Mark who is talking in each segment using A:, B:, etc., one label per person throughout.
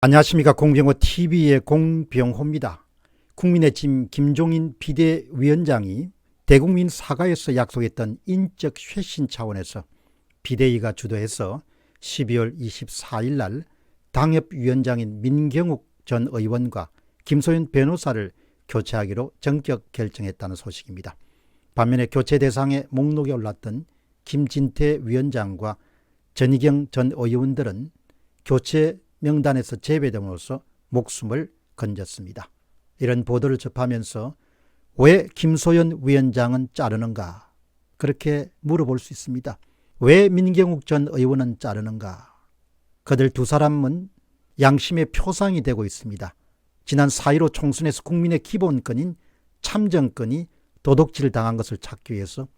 A: 안녕하십니까. 공병호 TV의 공병호입니다. 국민의 짐 김종인 비대위원장이 대국민 사과에서 약속했던 인적 쇄신 차원에서 비대위가 주도해서 12월 24일 날 당협위원장인 민경욱 전 의원과 김소연 변호사를 교체하기로 전격 결정했다는 소식입니다. 반면에 교체 대상의 목록에 올랐던 김진태 위원장과 전희경 전 의원들은 교체 명단에서 제외됨으로써 목숨을 건졌습니다. 이런 보도를 접하면서 왜 김소연 위원장은 자르는가? 그렇게 물어볼 수 있습니다. 왜 민경욱 전 의원은 자르는가? 그들 두 사람은 양심의 표상이 되고 있습니다. 지난 4.15 총선에서 국민의 기본권인 참정권이 도둑질 당한 것을 찾기 위해서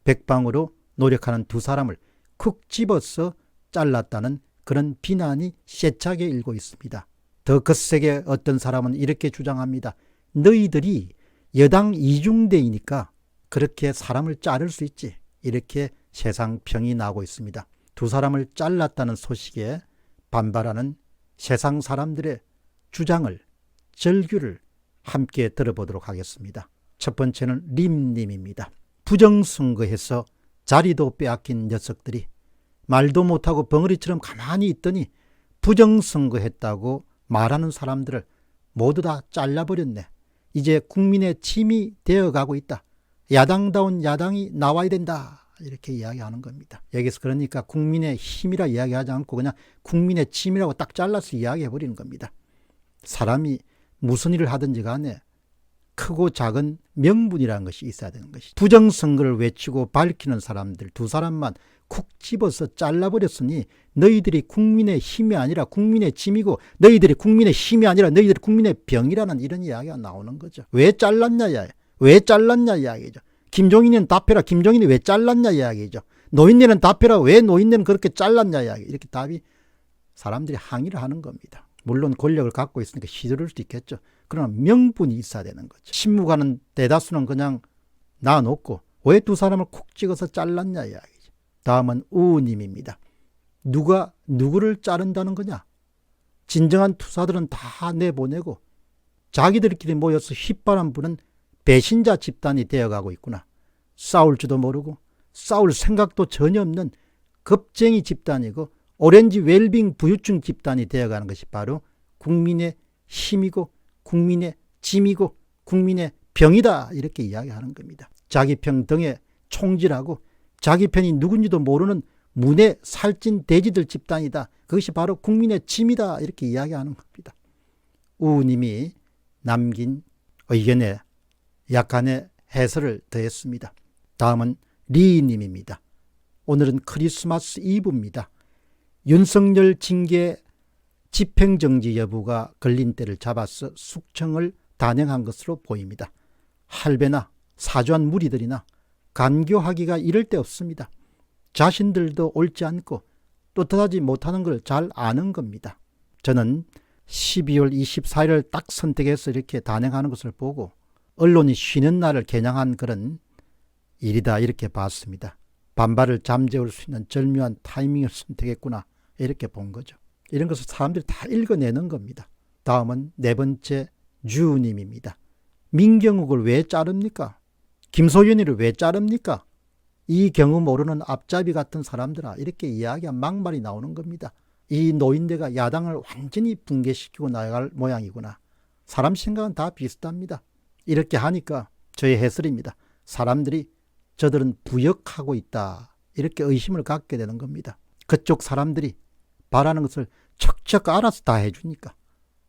A: 백방으로 노력하는 두 사람을 쿡 집어서 잘랐다는 그런 비난이 세차게 일고 있습니다. 더 거세게 어떤 사람은 이렇게 주장합니다. 너희들이 여당 이중대이니까 그렇게 사람을 자를 수 있지. 이렇게 세상평이 나고 있습니다. 두 사람을 잘랐다는 소식에 반발하는 세상 사람들의 주장을, 절규를 함께 들어보도록 하겠습니다. 첫 번째는 림님입니다. 부정선거해서 자리도 빼앗긴 녀석들이 말도 못하고 벙어리처럼 가만히 있더니 부정선거했다고 말하는 사람들을 모두 다 잘라버렸네. 이제 국민의 짐이 되어가고 있다. 야당다운 야당이 나와야 된다. 이렇게 이야기하는 겁니다. 여기서 그러니까 국민의 힘이라 이야기하지 않고 그냥 국민의 짐이라고 딱 잘라서 이야기해버리는 겁니다. 사람이 무슨 일을 하든지 간에 크고 작은 명분이라는 것이 있어야 되는 것이죠. 부정선거를 외치고 밝히는 사람들 두 사람만 쿡 집어서 잘라버렸으니 너희들이 국민의 힘이 아니라 국민의 짐이고 너희들이 국민의 힘이 아니라 너희들이 국민의 병이라는 이런 이야기가 나오는 거죠. 왜 잘랐냐? 왜 잘랐냐 이야기죠. 김종인은 답해라. 김종인이 왜 잘랐냐 이야기죠. 노인네는 답해라. 왜 노인네는 그렇게 잘랐냐 이야기. 이렇게 답이 사람들이 항의를 하는 겁니다. 물론 권력을 갖고 있으니까 휘두를 수도 있겠죠. 그러나 명분이 있어야 되는 거죠. 신무가는 대다수는 그냥 놔놓고 왜 두 사람을 콕 찍어서 잘랐냐 이야기죠. 다음은 우님입니다. 누가 누구를 자른다는 거냐? 진정한 투사들은 다 내보내고 자기들끼리 모여서 휘바람 부는 배신자 집단이 되어가고 있구나. 싸울 줄도 모르고 싸울 생각도 전혀 없는 겁쟁이 집단이고 오렌지 웰빙 부유층 집단이 되어가는 것이 바로 국민의 힘이고 국민의 짐이고 국민의 병이다. 이렇게 이야기하는 겁니다. 자기 편 등에 총질하고 자기 편이 누군지도 모르는 문에 살찐 돼지들 집단이다. 그것이 바로 국민의 짐이다. 이렇게 이야기하는 겁니다. 우님이 남긴 의견에 약간의 해설을 더했습니다. 다음은 리님입니다. 오늘은 크리스마스 이브입니다. 윤석열 징계 집행정지 여부가 걸린 때를 잡아서 숙청을 단행한 것으로 보입니다. 할배나 사주한 무리들이나 간교하기가 이럴 데 없습니다. 자신들도 옳지 않고 떳떳하지 못하는 걸 잘 아는 겁니다. 저는 12월 24일을 딱 선택해서 이렇게 단행하는 것을 보고 언론이 쉬는 날을 겨냥한 그런 일이다 이렇게 봤습니다. 반발을 잠재울 수 있는 절묘한 타이밍을 선택했구나 이렇게 본 거죠. 이런 것을 사람들이 다 읽어내는 겁니다. 다음은 네 번째 주님입니다. 민경욱을 왜 자릅니까? 김소연이를 왜 자릅니까? 이 경우 모르는 앞잡이 같은 사람들아 이렇게 이야기한 막말이 나오는 겁니다. 이 노인네가 야당을 완전히 붕괴시키고 나갈 모양이구나. 사람 생각은 다 비슷합니다. 이렇게 하니까 저의 해설입니다. 사람들이 저들은 부역하고 있다. 이렇게 의심을 갖게 되는 겁니다. 그쪽 사람들이 바라는 것을 척척 알아서 다 해주니까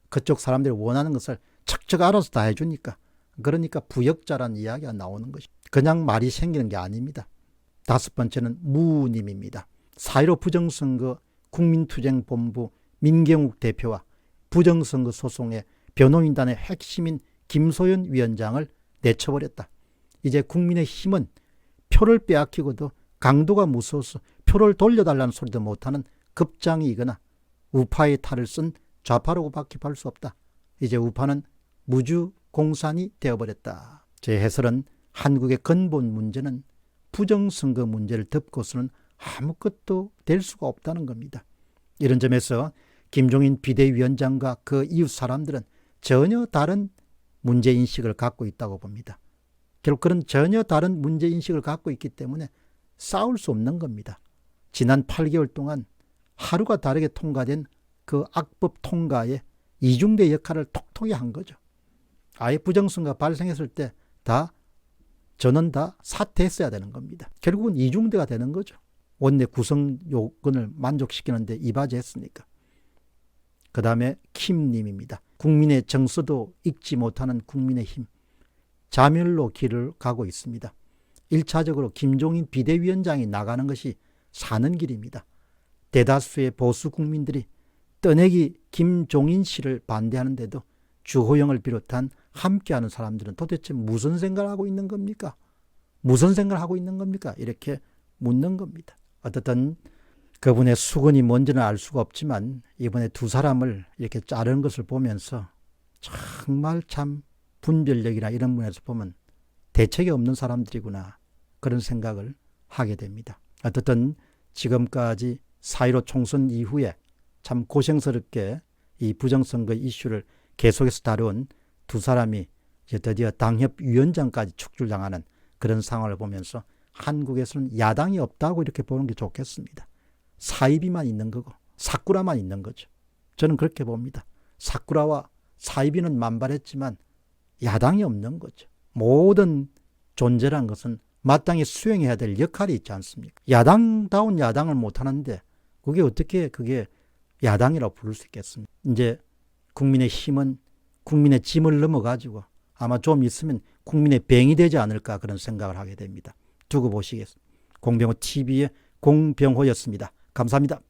A: 그쪽 사람들이 원하는 것을 척척 알아서 다 해주니까 그러니까 부역자라는 이야기가 나오는 것이 그냥 말이 생기는 게 아닙니다. 다섯 번째는 무님입니다. 4.15 부정선거 국민투쟁본부 민경욱 대표와 부정선거 소송의 변호인단의 핵심인 김소연 위원장을 내쳐버렸다. 이제 국민의힘은 표를 빼앗기고도 강도가 무서워서 표를 돌려달라는 소리도 못하는 급장이거나 우파의 탈을 쓴 좌파라고 밖에 볼 수 없다. 이제 우파는 무주공산이 되어버렸다. 제 해설은 한국의 근본 문제는 부정선거 문제를 덮고서는 아무것도 될 수가 없다는 겁니다. 이런 점에서 김종인 비대위원장과 그 이웃 사람들은 전혀 다른 문제인식을 갖고 있다고 봅니다. 결국 그런 전혀 다른 문제인식을 갖고 있기 때문에 싸울 수 없는 겁니다. 지난 8개월 동안 하루가 다르게 통과된 그 악법 통과에 이중대 역할을 톡톡히 한 거죠. 아예 부정선거 발생했을 때 저는 다 사퇴했어야 되는 겁니다. 결국은 이중대가 되는 거죠. 원내 구성 요건을 만족시키는데 이바지했으니까. 그 다음에 킴님입니다. 국민의 정서도 읽지 못하는 국민의힘. 자멸로 길을 가고 있습니다. 1차적으로 김종인 비대위원장이 나가는 것이 사는 길입니다. 대다수의 보수 국민들이 떠내기 김종인 씨를 반대하는데도 주호영을 비롯한 함께하는 사람들은 도대체 무슨 생각을 하고 있는 겁니까? 무슨 생각을 하고 있는 겁니까? 이렇게 묻는 겁니다. 어떻든 그분의 수건이 뭔지는 알 수가 없지만 이번에 두 사람을 이렇게 자르는 것을 보면서 정말 참 분별력이나 이런 면에서 보면 대책이 없는 사람들이구나, 그런 생각을 하게 됩니다. 어떻든 지금까지 4.15 총선 이후에 참 고생스럽게 이 부정선거 이슈를 계속해서 다룬 두 사람이 이제 드디어 당협위원장까지 축출당하는 그런 상황을 보면서 한국에서는 야당이 없다고 이렇게 보는 게 좋겠습니다. 사이비만 있는 거고 사쿠라만 있는 거죠. 저는 그렇게 봅니다. 사쿠라와 사이비는 만발했지만 야당이 없는 거죠. 모든 존재란 것은 마땅히 수행해야 될 역할이 있지 않습니까? 야당다운 야당을 못하는데 그게 어떻게 야당이라고 부를 수 있겠습니까? 이제 국민의 힘은 국민의 짐을 넘어가지고 아마 좀 있으면 국민의 병이 되지 않을까, 그런 생각을 하게 됩니다. 두고 보시겠습니다. 공병호 TV의 공병호였습니다. 감사합니다.